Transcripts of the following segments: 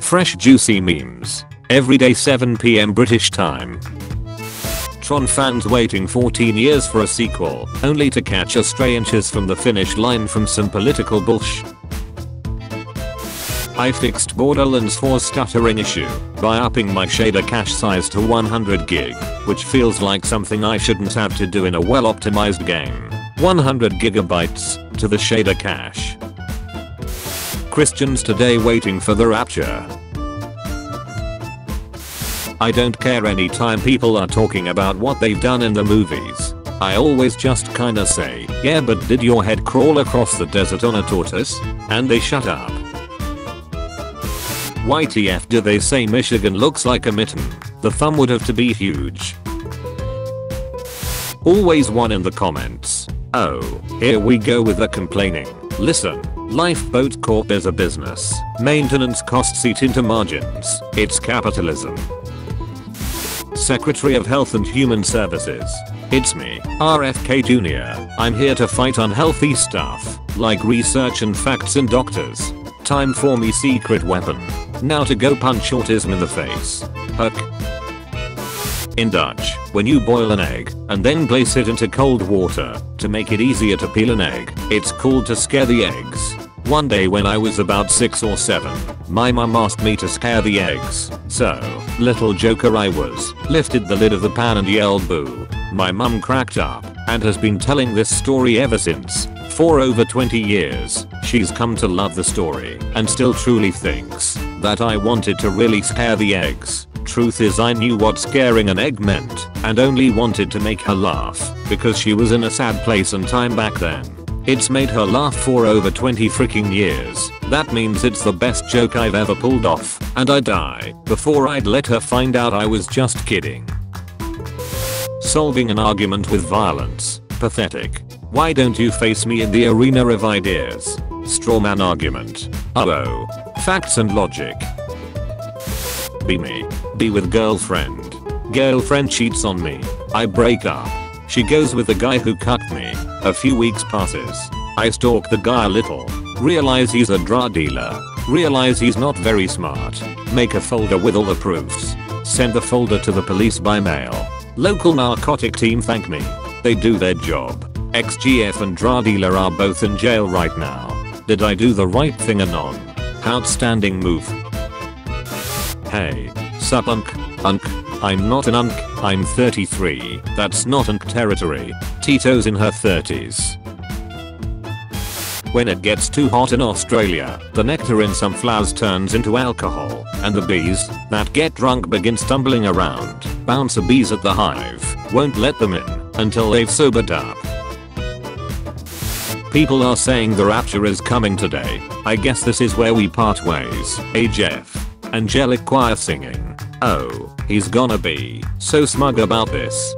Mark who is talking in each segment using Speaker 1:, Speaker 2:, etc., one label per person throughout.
Speaker 1: Fresh juicy memes. Every day 7 PM British time. Tron fans waiting 14 years for a sequel, only to catch a stray inches from the finish line from some political bullsh. I fixed Borderlands 4's stuttering issue by upping my shader cache size to 100 gig, which feels like something I shouldn't have to do in a well-optimized game. 100 gigabytes to the shader cache. Christians today waiting for the rapture. I don't care anytime people are talking about what they've done in the movies. I always just kinda say, yeah, but did your head crawl across the desert on a tortoise? And they shut up. YTF do they say Michigan looks like a mitten? The thumb would have to be huge. Always one in the comments. Oh, here we go with the complaining. Listen, Lifeboat Corp is a business. Maintenance costs eat into margins. It's capitalism. Secretary of Health and Human Services. It's me, RFK Jr. I'm here to fight unhealthy stuff, like research and facts and doctors. Time for me secret weapon. Now to go punch autism in the face. Huck. In Dutch, when you boil an egg and then place it into cold water to make it easier to peel an egg, it's called to scare the eggs. One day when I was about 6 or 7, my mum asked me to scare the eggs. So, little joker I was, lifted the lid of the pan and yelled boo. My mum cracked up and has been telling this story ever since. For over 20 years, she's come to love the story and still truly thinks that I wanted to really scare the eggs. Truth is I knew what scaring an egg meant and only wanted to make her laugh because she was in a sad place and time back then. It's made her laugh for over 20 freaking years. That means it's the best joke I've ever pulled off, and I'd die before I'd let her find out I was just kidding. Solving an argument with violence. Pathetic. Why don't you face me in the arena of ideas? Strawman argument. Oh. Facts and logic. Be me. Be with girlfriend. Girlfriend cheats on me. I break up. She goes with the guy who cut me. A few weeks passes. I stalk the guy a little. Realize he's a drug dealer. Realize he's not very smart. Make a folder with all the proofs. Send the folder to the police by mail. Local narcotic team thank me. They do their job. XGF and drug dealer are both in jail right now. Did I do the right thing anon? Outstanding move. Hey. Sup unk. I'm not an unk, I'm 33, that's not unk territory. Tito's in her 30s. When it gets too hot in Australia, the nectar in some flowers turns into alcohol, and the bees that get drunk begin stumbling around. Bouncer bees at the hive won't let them in until they've sobered up. People are saying the rapture is coming today. I guess this is where we part ways. AJF. Angelic choir singing. Oh, he's gonna be so smug about this.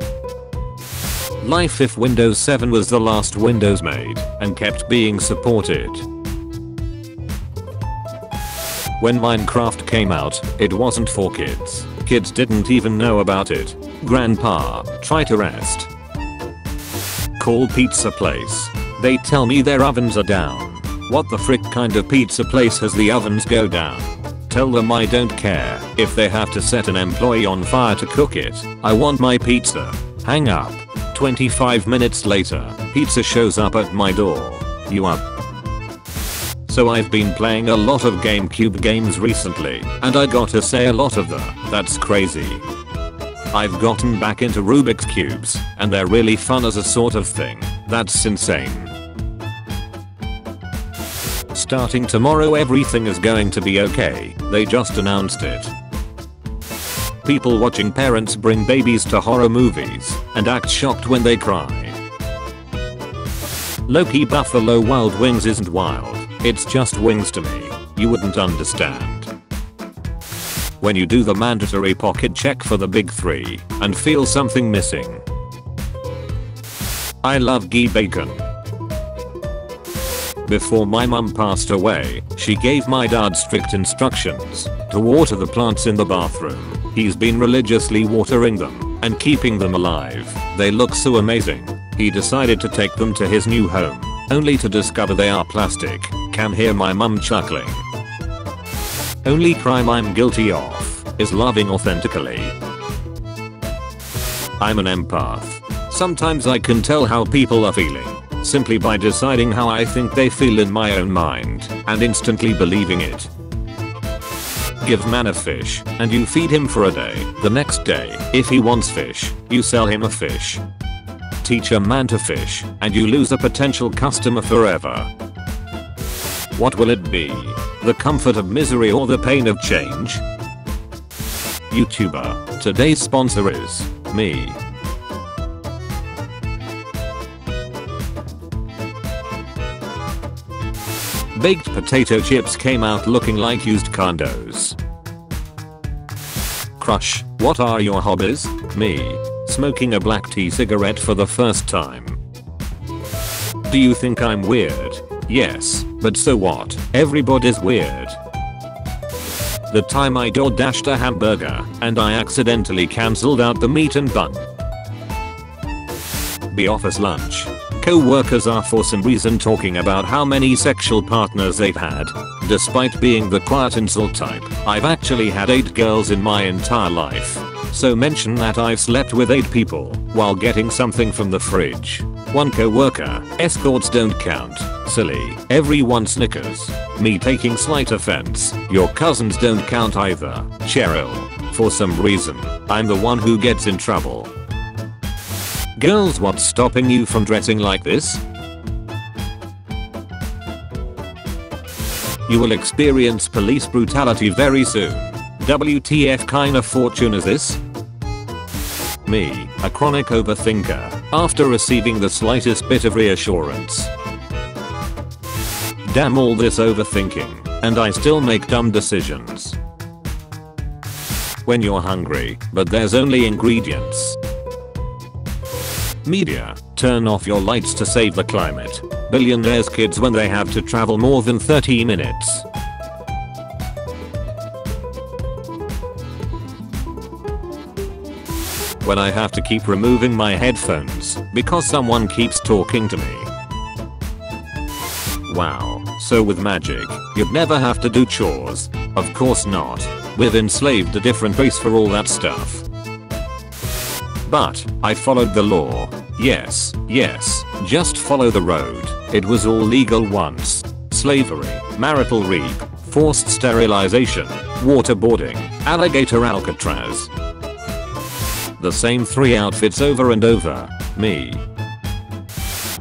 Speaker 1: Life if Windows 7 was the last Windows made and kept being supported. When Minecraft came out, it wasn't for kids. Kids didn't even know about it. Grandpa, try to rest. Call pizza place. They tell me their ovens are down. What the frick kind of pizza place has the ovens go down? Tell them I don't care if they have to set an employee on fire to cook it. I want my pizza. Hang up. 25 minutes later, pizza shows up at my door. You up? So I've been playing a lot of GameCube games recently, and I gotta say a lot of that's crazy. I've gotten back into Rubik's Cubes, and they're really fun as a sort of thing. That's insane. Starting tomorrow everything is going to be okay, they just announced it. People watching parents bring babies to horror movies and act shocked when they cry. Low-key Buffalo Wild Wings isn't wild, it's just wings to me. You wouldn't understand. When you do the mandatory pocket check for the big 3 and feel something missing. I love ghee bacon. Before my mum passed away, she gave my dad strict instructions to water the plants in the bathroom. He's been religiously watering them and keeping them alive. They look so amazing. He decided to take them to his new home, only to discover they are plastic. Can hear my mum chuckling. Only crime I'm guilty of is loving authentically. I'm an empath. Sometimes I can tell how people are feeling simply by deciding how I think they feel in my own mind and instantly believing it. Give man a fish and you feed him for a day. The next day, if he wants fish, you sell him a fish. Teach a man to fish and you lose a potential customer forever. What will it be? The comfort of misery or the pain of change? YouTuber. Today's sponsor is me. Baked potato chips came out looking like used condos. Crush. What are your hobbies? Me. Smoking a black tea cigarette for the first time. Do you think I'm weird? Yes, but so what? Everybody's weird. The time I DoorDashed a hamburger and I accidentally cancelled out the meat and bun. The office lunch. Co-workers are for some reason talking about how many sexual partners they've had. Despite being the quiet insult type, I've actually had 8 girls in my entire life. So mention that I've slept with 8 people while getting something from the fridge. One co-worker. Escorts don't count. Silly. Everyone snickers. Me taking slight offense. Your cousins don't count either. Cheryl. For some reason, I'm the one who gets in trouble. Girls, what's stopping you from dressing like this? You will experience police brutality very soon. WTF kind of fortune is this? Me, a chronic overthinker, after receiving the slightest bit of reassurance. Damn all this overthinking, and I still make dumb decisions. When you're hungry, but there's only ingredients. Media, turn off your lights to save the climate. Billionaires' kids when they have to travel more than 30 minutes. When I have to keep removing my headphones because someone keeps talking to me. Wow, so with magic, you'd never have to do chores. Of course not. We've enslaved a different race for all that stuff. But I followed the law. Yes, just follow the road. It was all legal once. Slavery, marital rape, forced sterilization, waterboarding, alligator Alcatraz. The same 3 outfits over and over. Me.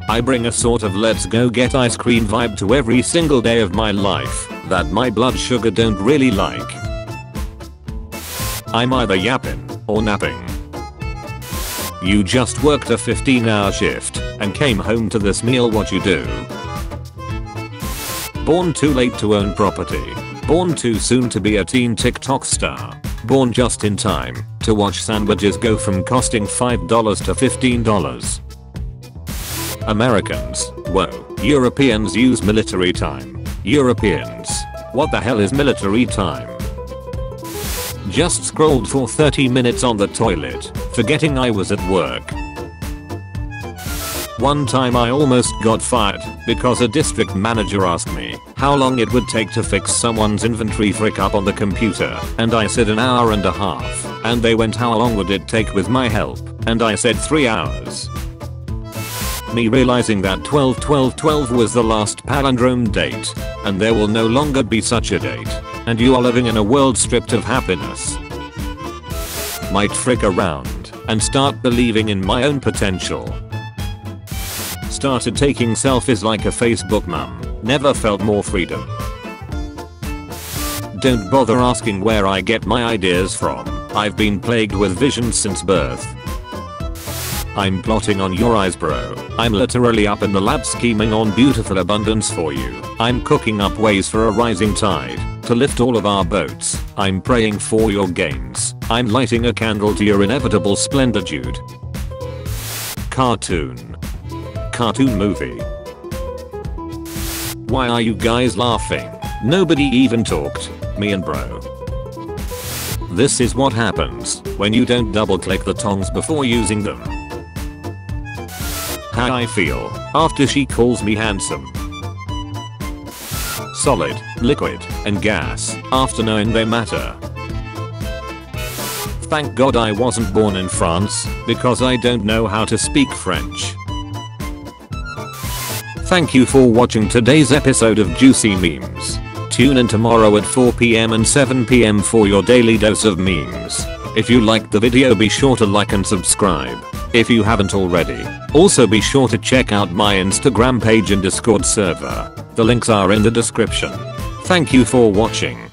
Speaker 1: I bring a sort of let's go get ice cream vibe to every single day of my life that my blood sugar don't really like. I'm either yapping or napping. You just worked a 15-hour shift and came home to this meal. What you do? Born too late to own property. Born too soon to be a teen TikTok star. Born just in time to watch sandwiches go from costing $5 to $15. Americans. Whoa. Europeans use military time. Europeans. What the hell is military time? Just scrolled for 30 minutes on the toilet, forgetting I was at work. One time I almost got fired because a district manager asked me how long it would take to fix someone's inventory frick up on the computer, and I said an hour and a half, and they went how long would it take with my help, and I said 3 hours. Me realizing that 12/12/12 was the last palindrome date, and there will no longer be such a date, and you are living in a world stripped of happiness. Might frick around and start believing in my own potential. Started taking selfies like a Facebook mum. Never felt more freedom. Don't bother asking where I get my ideas from. I've been plagued with visions since birth. I'm plotting on your eyes, bro. I'm literally up in the lab scheming on beautiful abundance for you. I'm cooking up ways for a rising tide to lift all of our boats. I'm praying for your gains. I'm lighting a candle to your inevitable splenditude. Cartoon movie. Why are you guys laughing? Nobody even talked. Me and bro. This is what happens when you don't double click the tongs before using them. How I feel after she calls me handsome. Solid, liquid, and gas. after knowing they matter. Thank God I wasn't born in France, because I don't know how to speak French. Thank you for watching today's episode of Juicy Memes. Tune in tomorrow at 4 PM and 7 PM for your daily dose of memes. If you liked the video, be sure to like and subscribe if you haven't already. Also be sure to check out my Instagram page and Discord server. The links are in the description. Thank you for watching.